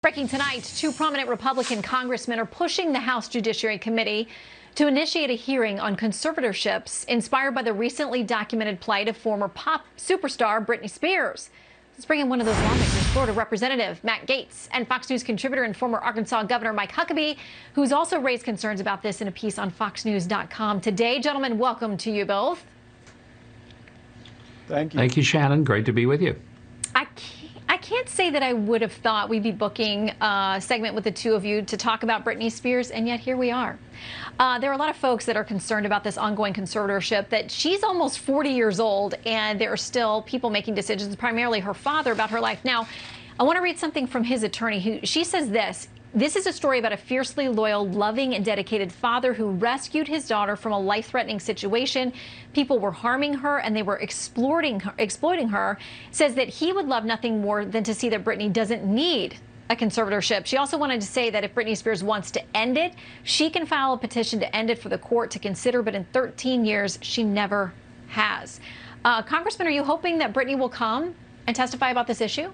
Breaking tonight, two prominent Republican congressmen are pushing the House Judiciary Committee to initiate a hearing on conservatorships inspired by the recently documented plight of former pop superstar Britney Spears. Let's bring in one of those lawmakers, Florida Representative Matt Gaetz, and Fox News contributor and former Arkansas Governor Mike Huckabee, who's also raised concerns about this in a piece on foxnews.com today. Gentlemen, welcome to you both. Thank you. Thank you, Shannon. Great to be with you. I can't say that I would have thought we'd be booking a segment with the two of you to talk about Britney Spears, and yet here we are. There are a lot of folks that are concerned about this ongoing conservatorship, that she's almost 40 years old, and there are still people making decisions, primarily her father, about her life. Now, I want to read something from his attorney. She says this. This is a story about a fiercely loyal, loving, and dedicated father who rescued his daughter from a life-threatening situation. People were harming her, and they were exploiting her. Says that he would love nothing more than to see that Britney doesn't need a conservatorship. She also wanted to say that if Britney Spears wants to end it, she can file a petition to end it for the court to consider, but in 13 years, she never has. Congressman, are you hoping that Britney will come and testify about this issue?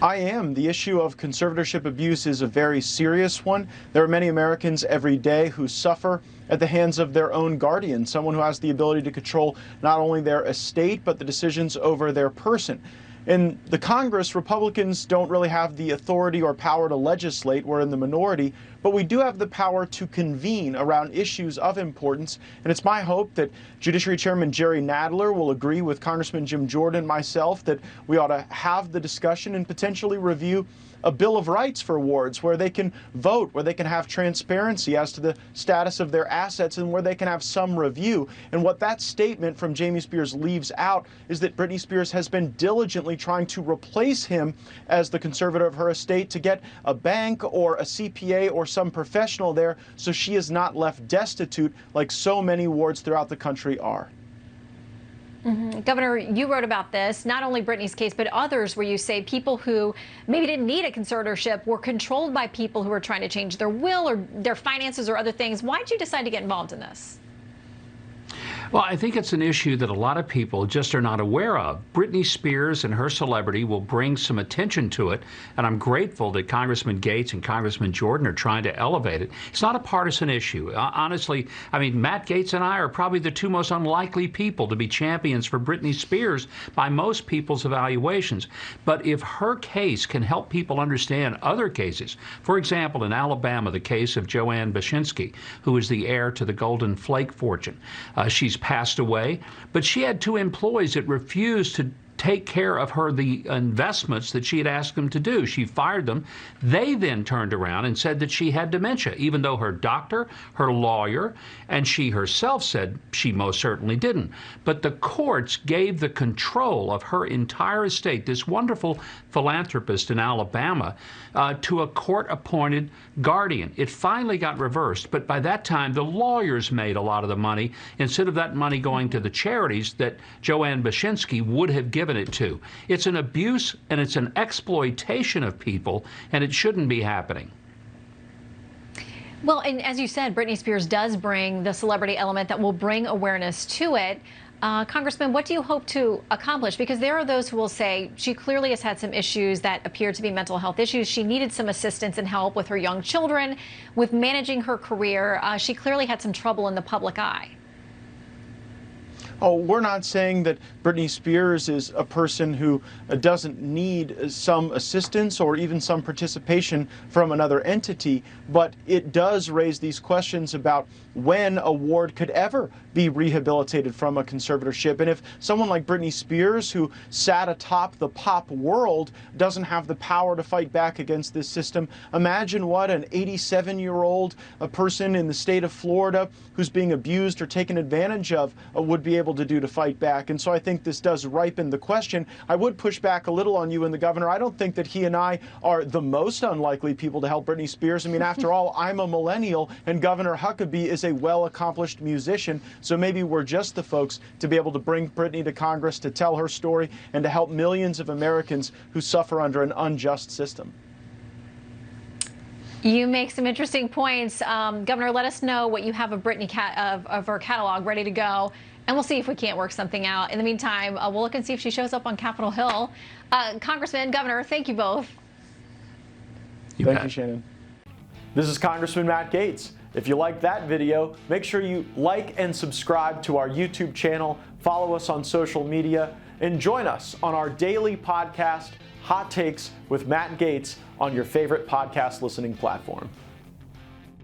I am. The issue of conservatorship abuse is a very serious one. There are many Americans every day who suffer at the hands of their own guardian, someone who has the ability to control not only their estate, but the decisions over their person. In the Congress, Republicans don't really have the authority or power to legislate. We're in the minority, but we do have the power to convene around issues of importance. And it's my hope that Judiciary Chairman Jerry Nadler will agree with Congressman Jim Jordan and myself that we ought to have the discussion and potentially review a Bill of Rights for wards where they can vote, where they can have transparency as to the status of their assets, and where they can have some review. And what that statement from Jamie Spears leaves out is that Britney Spears has been diligently trying to replace him as the conservator of her estate to get a bank or a CPA or some professional there so she is not left destitute like so many wards throughout the country are. Governor, you wrote about this, not only Britney's case, but others where you say people who maybe didn't need a conservatorship were controlled by people who were trying to change their will or their finances or other things. Why did you decide to get involved in this? Well, I think it's an issue that a lot of people just are not aware of. Britney Spears and her celebrity will bring some attention to it, and I'm grateful that Congressman Gaetz and Congressman Jordan are trying to elevate it. It's not a partisan issue. Honestly, I mean, Matt Gaetz and I are probably the two most unlikely people to be champions for Britney Spears by most people's evaluations. But if her case can help people understand other cases, for example, in Alabama, the case of Joanne Baczynski, who is the heir to the Golden Flake fortune. She's passed away, but she had two employees that refused to take care of the investments that she had asked them to do. She fired them. They then turned around and said that she had dementia, even though her doctor, her lawyer, and she herself said she most certainly didn't. But the courts gave the control of her entire estate, this wonderful philanthropist in Alabama, to a court-appointed guardian. It finally got reversed, but by that time, the lawyers made a lot of the money instead of that money going to the charities that Joanne Baczynski would have given it to. It's an abuse and it's an exploitation of people, and it shouldn't be happening. Well, and as you said, Britney Spears does bring the celebrity element that will bring awareness to it. Congressman, what do you hope to accomplish? Because there are those who will say she clearly has had some issues that appear to be mental health issues. She needed some assistance and help with her young children, with managing her career. She clearly had some trouble in the public eye. Oh, we're not saying that Britney Spears is a person who doesn't need some assistance or even some participation from another entity, but it does raise these questions about when a ward could ever be rehabilitated from a conservatorship. And if someone like Britney Spears, who sat atop the pop world, doesn't have the power to fight back against this system, imagine what an 87-year-old person in the state of Florida who's being abused or taken advantage of would be able to do to fight back. And so I think this does ripen the question. I would push back a little on you and the governor. I don't think that he and I are the most unlikely people to help Britney Spears. I mean, after all, I'm a millennial, and Governor Huckabee is a well-accomplished musician. So maybe we're just the folks to be able to bring Britney to Congress to tell her story and to help millions of Americans who suffer under an unjust system. You make some interesting points. Governor, let us know what you have of Britney of her catalog ready to go, and we'll see if we can't work something out. In the meantime, we'll look and see if she shows up on Capitol Hill. Congressman, Governor, thank you both. Thank you, Shannon. This is Congressman Matt Gaetz. If you liked that video, make sure you like and subscribe to our YouTube channel, follow us on social media, and join us on our daily podcast, Hot Takes with Matt Gaetz, on your favorite podcast listening platform.